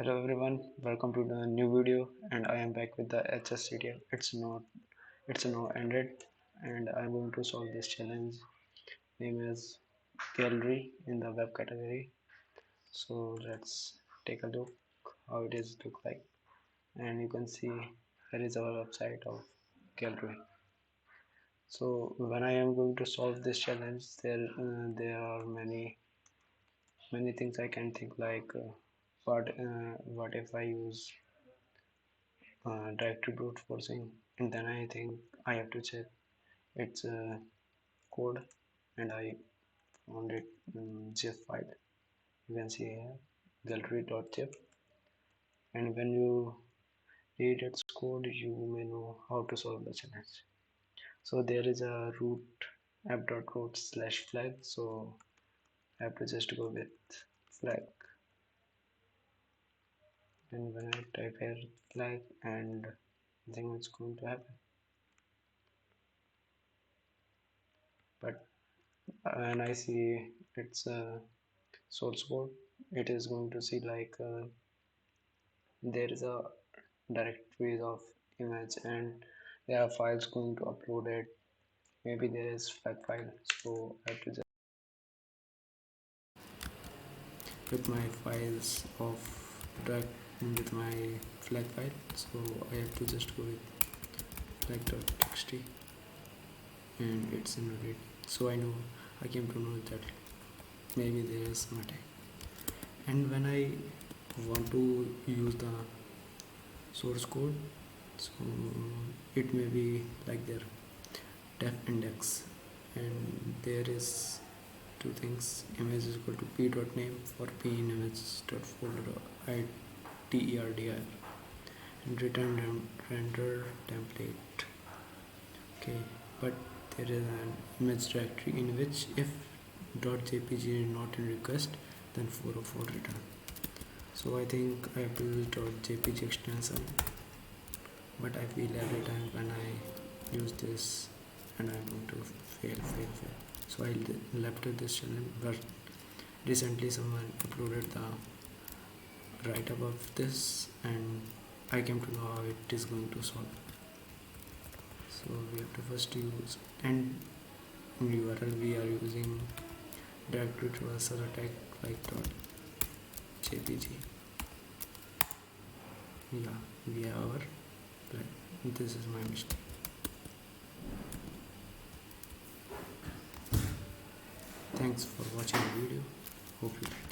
Hello everyone, welcome to the new video and I am back with the HS CTF. It's now ended and I'm going to solve this challenge name is gallery in the web category. So let's take a look how it is look like, and you can see here is our website of gallery. So when I am going to solve this challenge, there are many things I can think, like what if I use directory brute forcing, and then I think I have to check its code, and I found it zip file. You can see here gallery.zip, and when you read its code you may know how to solve the challenge. So there is a root app.root/flag, so I have to just go with flag, and when I type here flag, and nothing is going to happen. But when I see its source code, it is going to see like there is a directory of image and there are files going to upload it. Maybe there is flag file, so I have to just with my files of drag with my flag file, so I have to just go with flag.txt and it's in read. So I came to know that maybe there is my tag, and when I want to use the source code, so it may be like their def index, and there is two things: image is equal to p.name for p in image.folder iterdir, and return render template. Okay, but there is an image directory in which if .jpg is not in request, then 404 return. So I think I have to use .jpg extension, but I feel every time when I use this and I'm going to fail. So I left this channel, but recently someone uploaded the write-up of this and I came to know how it is going to solve. So we have to first use, and in URL we are using directory traversal attack like .jpg. Yeah, we have our plan. This is my mistake. Thanks for watching the video. Hope you like it.